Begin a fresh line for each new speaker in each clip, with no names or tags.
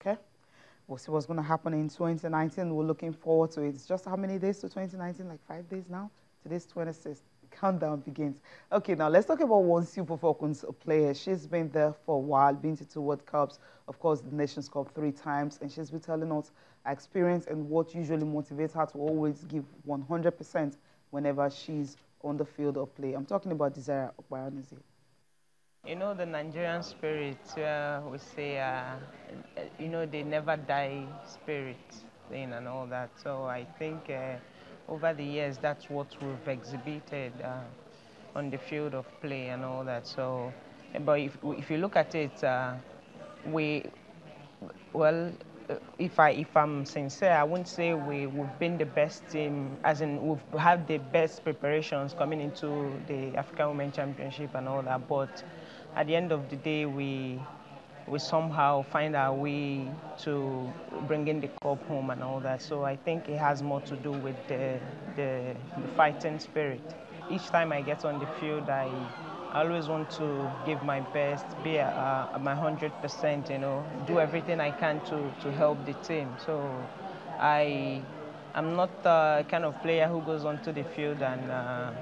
Okay, we'll see what's going to happen in 2019. We're looking forward to it. It's just how many days to 2019? Like 5 days now? Today's 26th. Countdown begins. Okay, now let's talk about one Super Falcons player. She's been there for a while, been to two World Cups, of course, the Nations Cup 3 times, and she's been telling us her experience and what usually motivates her to always give 100% whenever she's on the field of play. I'm talking about Desire Oparanozie.
You know, the Nigerian spirit, we say, you know, they never die spirit thing and all that. So I think over the years, that's what we've exhibited on the field of play and all that. So, but if you look at it, we, well, if I'm sincere, I wouldn't say we've been the best team, as in we've had the best preparations coming into the African Women Championship and all that. But at the end of the day, we somehow find our way to bringing the cup home and all that. So I think it has more to do with the fighting spirit. Each time I get on the field, I always want to give my best, be at my 100%, you know, do everything I can to help the team. So I'm not the kind of player who goes onto the field and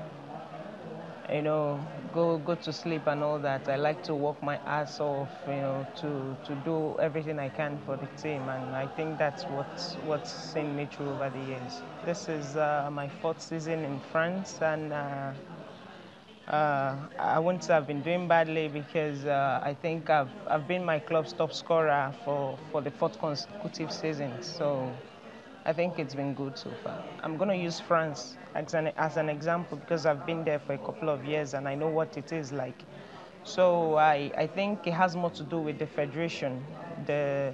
you know, go to sleep and all that. I like to work my ass off, you know, to do everything I can for the team, and I think that's what's seen me through over the years. This is my fourth season in France, and I wouldn't say I've been doing badly because I think I've been my club's top scorer for the fourth consecutive season. So I think it's been good so far. I'm going to use France as an example because I've been there for a couple of years and I know what it is like. So I think it has more to do with the federation, the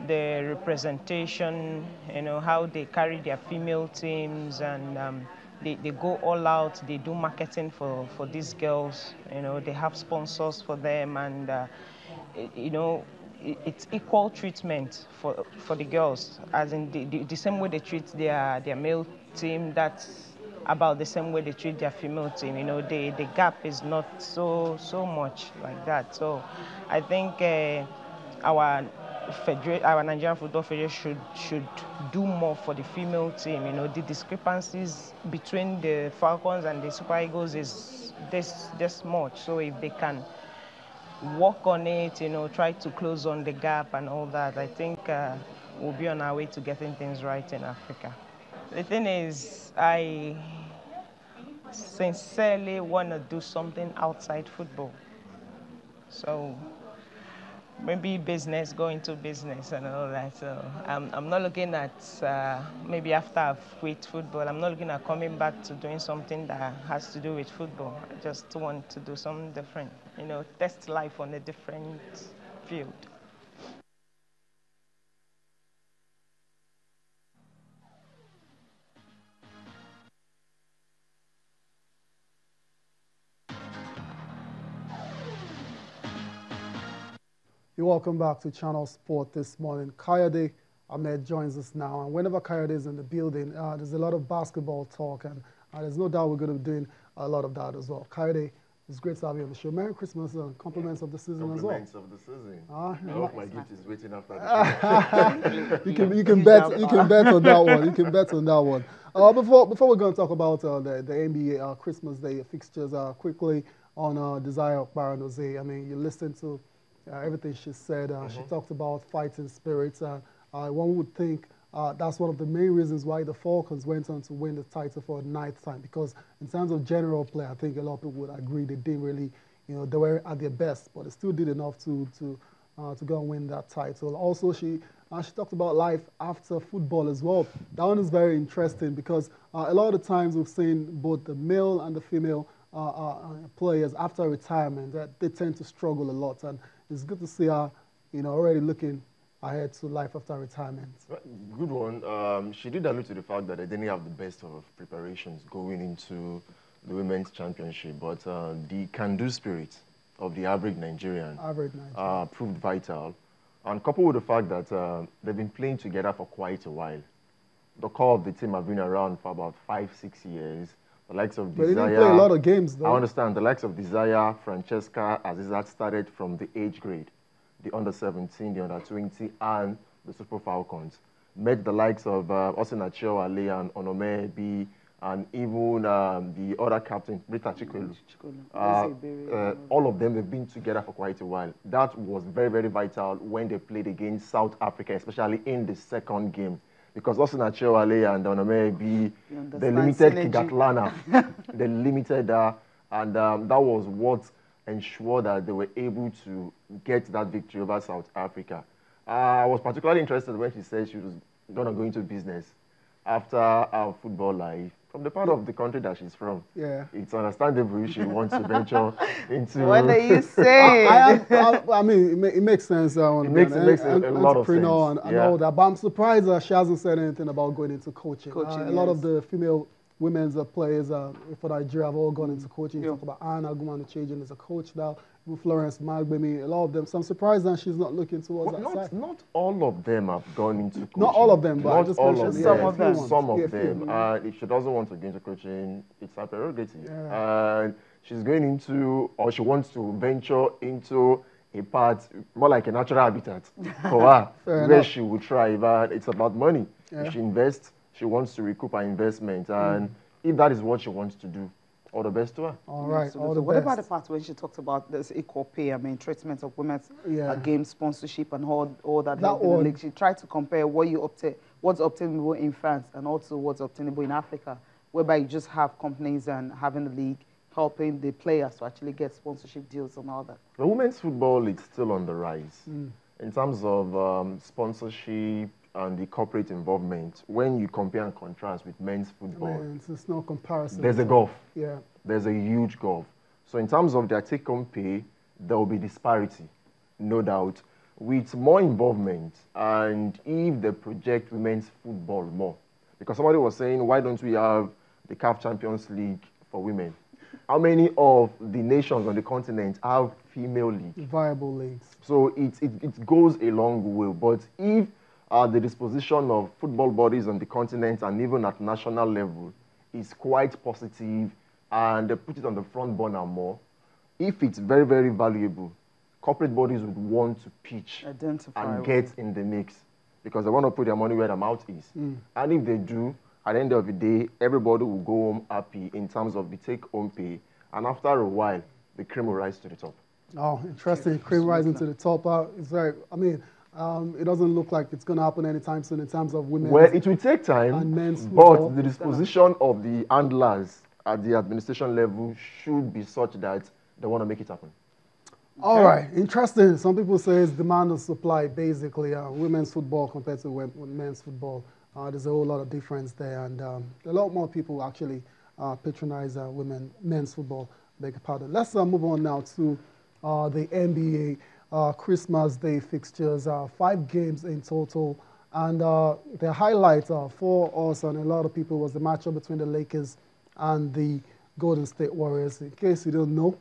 representation, you know, how they carry their female teams, and they go all out, they do marketing for these girls, you know, they have sponsors for them, and you know, it's equal treatment for the girls, as in the same way they treat their male team, that's about the same way they treat their female team. You know, the gap is not so much like that. So I think our our Nigerian Football Federation should do more for the female team. You know, the discrepancies between the Falcons and the Super Eagles is this much. So if they can work on it, you know, try to close on the gap and all that, I think we'll be on our way to getting things right in Africa. The thing is, I sincerely want to do something outside football. So maybe business, go into business and all that. So I'm not looking at maybe after I've quit football, I'm not looking at coming back to doing something that has to do with football. I just want to do something different, you know, test life on a different field.
You're welcome back to Channel Sport this morning. Kayode Ahmed joins us now, and whenever Kayode is in the building, there's a lot of basketball talk, and there's no doubt we're going to be doing a lot of that as well. Kayode, it's great to have you on the show. Merry Christmas and compliments of the season as well.
Compliments of the season. I hope my gift is waiting after the
show. you can bet on that one. You can bet on that one. Before we're going to talk about the NBA Christmas Day fixtures quickly on Desire Oparanozie. I mean, you listened to everything she said. She talked about fighting spirits. One would think that's one of the main reasons why the Falcons went on to win the title for a ninth time, because in terms of general play, I think a lot of people would agree they didn't really, you know, they were at their best, but they still did enough to go and win that title. Also, she talked about life after football as well. That one is very interesting because a lot of the times we've seen both the male and the female players after retirement that they tend to struggle a lot, and it's good to see her, you know, already looking ahead to life after retirement.
Good one. She did allude to the fact that they didn't have the best of preparations going into the Women's Championship, but the can-do spirit of the average Nigerian, proved vital. And coupled with the fact that they've been playing together for quite a while. The core of the team have been around for about 5-6 years. The likes of Desire.
But they didn't play a lot of games, though.
I understand. The likes of Desire, Francesca, Azizat started from the age grade. the under-17, the under-20, and the Super Falcons. Met the likes of Osinachi Ale and Onome and even the other captain, Rita Chikwelu. All of them have been together for quite a while. That was very, very vital when they played against South Africa, especially in the second game. Because Osinachi Ale and Onome they limited Kigatlana. They limited that, and that was what ensured that they were able to get that victory over South Africa. I was particularly interested when she said she was going to go into business after our football life. From the part of the country that she's from, it's understandable she wants to venture into...
What are you saying?
I mean, it makes sense.
It makes a lot of sense.
And all that. But I'm surprised that she hasn't said anything about going into coaching. A lot of the female women's players for Nigeria have all gone into coaching. You talk about Anna Gumanu changing as a coach now. Florence Magbemi, a lot of them. So I'm surprised that she's not looking towards that side.
Not all of them have gone into coaching.
Not all of them, but
not
just
all of them.
Some of them.
Some of them. If she doesn't want to go into coaching, it's her prerogative. And she's going into, or she wants to venture into a part, more like a natural habitat for her, where she will thrive. And it's about money. If she invests, she wants to recoup her investment. And if that is what she wants to do, all the best to her.
All right,
So
all the
what
best.
about the part when she talked about this equal pay? I mean, treatment of women's game sponsorship and all that. Like she tried to compare what's obtainable in France and also what's obtainable in Africa, whereby you just have companies and having the league helping the players to actually get sponsorship deals and all that.
The women's football is still on the rise in terms of sponsorship and the corporate involvement. When you compare and contrast with men's football,
it's no comparison.
There's a gulf.
Yeah.
There's a huge gulf. So in terms of their take-home pay, there will be disparity, no doubt. With more involvement and if they project women's football more. Because somebody was saying, why don't we have the CAF Champions League for women? How many of the nations on the continent have female league?
Viable leagues. So
it goes a long way. But if the disposition of football bodies on the continent and even at national level is quite positive and they put it on the front burner more, if it's very, very valuable, corporate bodies would want to pitch and get in the mix because they want to put their money where their mouth is. And if they do, at the end of the day, everybody will go home happy in terms of the take-home pay. And after a while, the cream will rise to the top. Oh,
interesting. Cream rising to the top. It's very, I mean, it doesn't look like it's going to happen anytime soon in terms of women.
Well, it will take time,
and men's
but the disposition of the handlers at the administration level should be such that they want to make it happen.
All right, interesting. Some people say it's demand and supply, basically. Women's football compared to men's football. There's a whole lot of difference there, and a lot more people actually patronize men's football. Beg your pardon. Let's move on now to the NBA Christmas Day fixtures. 5 games in total, and the highlight for us and a lot of people was the matchup between the Lakers and the Golden State Warriors. In case you don't know,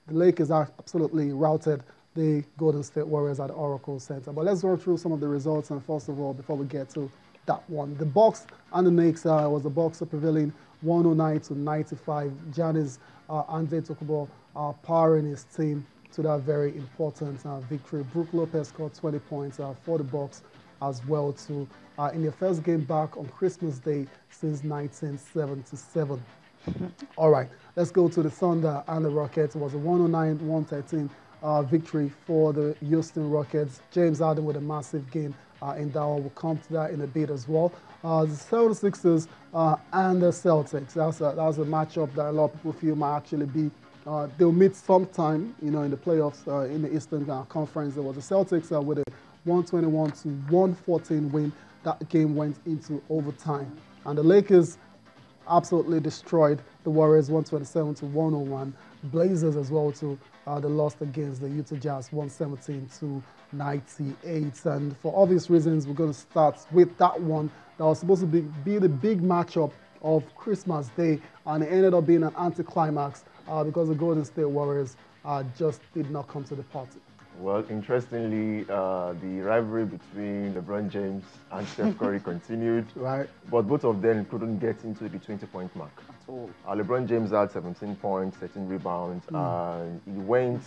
the Lakers are absolutely routed the Golden State Warriors at the Oracle Center. But let's go through some of the results, and first of all, before we get to that one, the Bucks and the Knicks was the Bucks prevailing 109-95. Giannis Antetokounmpo powering his team to that very important victory. Brook Lopez scored 20 points for the Bucks as well too in their first game back on Christmas Day since 1977. All right, let's go to the Thunder and the Rockets. It was a 109-113 victory for the Houston Rockets. James Harden with a massive game in that one. We'll come to that in a bit as well. The 76ers and the Celtics. That's a matchup that a lot of people feel might actually be. They'll meet sometime, in the playoffs in the Eastern Conference. There was the Celtics with a 121-114 win. That game went into overtime. And the Lakers absolutely destroyed the Warriors 127-101. Blazers as well too. They lost against the Utah Jazz 117-98. And for obvious reasons, we're going to start with that one that was supposed to be the big matchup of Christmas Day, and it ended up being an anticlimax because the Golden State Warriors just did not come to the party.
Well, interestingly, the rivalry between LeBron James and Steph Curry continued,
right?
But both of them couldn't get into the 20-point mark.
all.
LeBron James had 17 points, 13 rebounds, and he went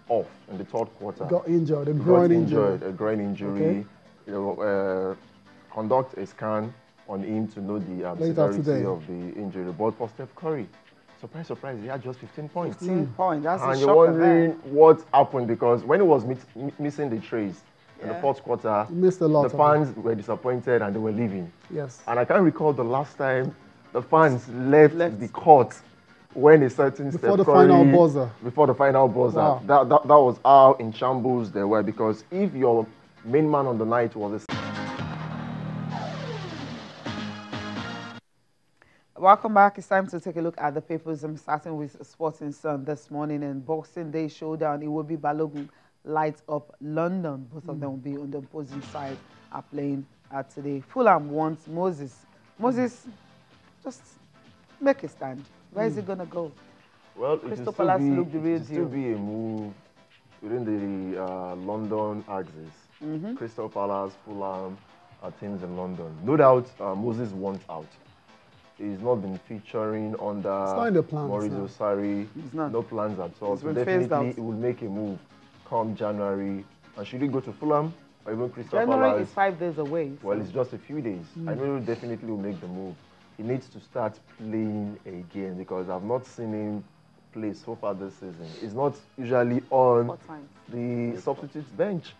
off in the third quarter.
Got injured, a groin injury.
A groin injury.
Okay.
You know, conduct a scan on him to know the severity of the injury. But for Steph Curry, surprise, surprise, he had just 15 points.
15 points, that's a shocker.
And you're wondering what happened, because when he was missing the trays in the fourth quarter,
missed a lot.
The fans were disappointed and they were leaving.
Yes.
And I can't recall the last time the fans left the court when a certain
before the final buzzer.
Before the final buzzer.
Wow.
That was how in shambles they were, because if your main man on the night was a...
Welcome back. It's time to take a look at the papers. I'm starting with Sporting Sun this morning, and Boxing Day showdown. It will be Balogun Lights Up London. Both of them will be on the opposing side, are playing today. Fulham wants Moses. Moses, just make a stand. Where is he going to go?
Well,
Crystal Palace look the real deal.
Still be a move within the London axis. Crystal Palace, Fulham are teams in London. No doubt Moses wants out. He's not been featuring under Maurizio Sarri. No plans at all. So definitely he will make a move come January. And should he go to Fulham or even Crystal Palace?
January is 5 days away.
Well, it's just a few days. I know he definitely will make the move. He needs to start playing again, because I've not seen him play so far this season. He's not usually on the substitutes bench.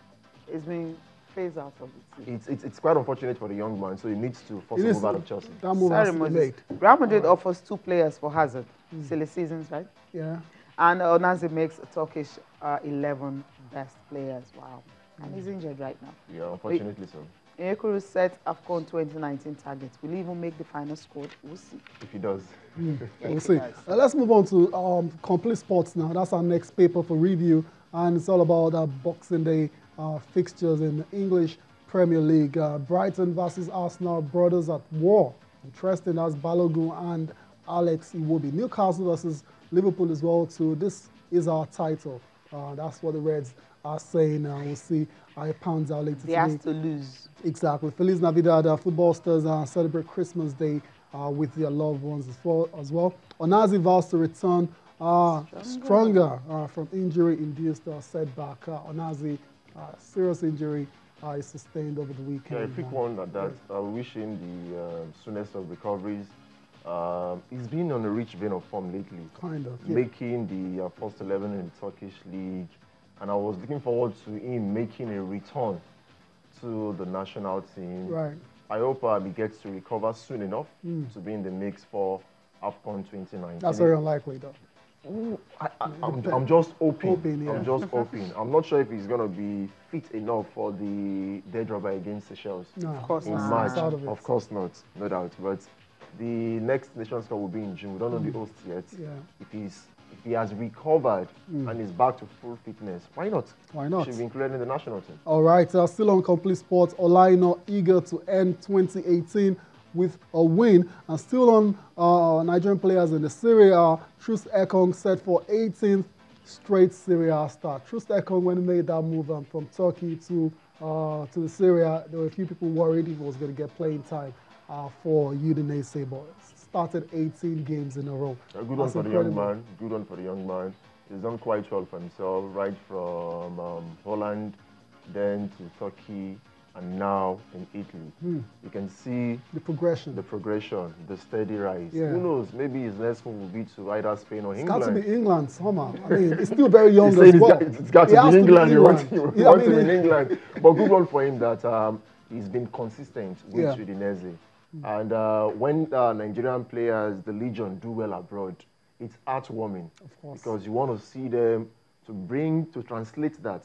It's been phased out of the team.
It's quite unfortunate for the young man, so he needs to force a move out of Chelsea.
That move has to be made.
Real Madrid offers 2 players for Hazard. Silly seasons, right?
Yeah.
And Onazi makes Turkish 11 best players. Wow. And he's injured right now.
Yeah, unfortunately so.
Ekuru set AFCON 2019 targets. Will he even make the final squad? We'll see.
If he does.
We'll see. Let's move on to Complete Sports now. That's our next paper for review. And it's all about Boxing Day fixtures in the English Premier League. Brighton versus Arsenal, brothers at war. Interesting, that's Balogun and Alex Iwobi. Newcastle versus Liverpool as well, too. This is our title. That's what the Reds are saying. We'll see how it pounds out later today.
They have to lose.
Exactly. Feliz Navidad. Football stars celebrate Christmas Day with their loved ones as well. Onazi vows to return stronger from injury-induced setback. Onazi, serious injury is sustained over the weekend.
Yeah, a quick one at that. I wish him the soonest of recoveries. He's been on a rich vein of form lately.
Kind of.
Yeah. Making the first 11 in the Turkish league. And I was looking forward to him making a return to the national team.
Right.
I hope he gets to recover soon enough to be in the mix for AFCON 2019.
That's very unlikely, though.
Ooh, I'm just hoping.
Yeah.
I'm just hoping. I'm not sure if he's going to be fit enough for the dead rubber against Seychelles.
No,
of course
in
not.
March. Of course not, no doubt. But the next Nations Cup will be in June. We don't know the host yet.
Yeah.
If he has recovered and is back to full fitness, why not?
Why not?
Should be included in the national team.
All right, still on Complete Sports. Olaino eager to end 2018 with a win. And still on Nigerian players in the Serie A, Trust Ekong set for 18th straight Serie A start. Trust Ekong, when he made that move from Turkey to the Serie A, there were a few people worried he was going to get playing time for Udinese, but started 18 games in a row.
A good one for the young man. Good one for the young man. He's done quite well for himself, right from Holland, then to Turkey, and now in Italy. You can see
the progression,
the steady rise.
Yeah.
Who knows? Maybe his next move will be to either Spain or England.
It's got to be England somehow. I mean, he's still very young as well.
It's got to be England. You want him in England. But good one for him that he's been consistent with Readiness. And when Nigerian players, the Legion, do well abroad, it's heartwarming. Of course. Because you want to see them to translate that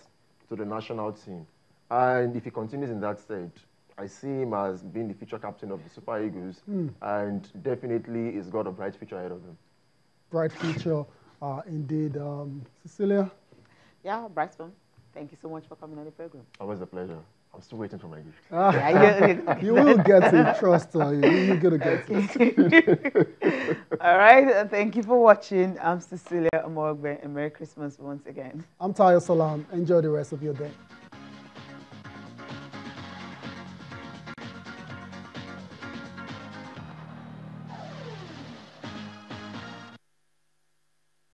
to the national team. And if he continues in that stage, I see him as being the future captain of the Super Eagles, and definitely he's got a bright future ahead of him. Bright future, indeed. Cecilia?
Yeah, Brighton. Thank you so much for coming on the program.
Always a pleasure. I'm still waiting for my gift.
You will get it, trust me. You're going to get it.
All right, thank you for watching. I'm Cecilia Amorgbe, and Merry Christmas once again.
I'm Tayo Salam. Enjoy the rest of your day.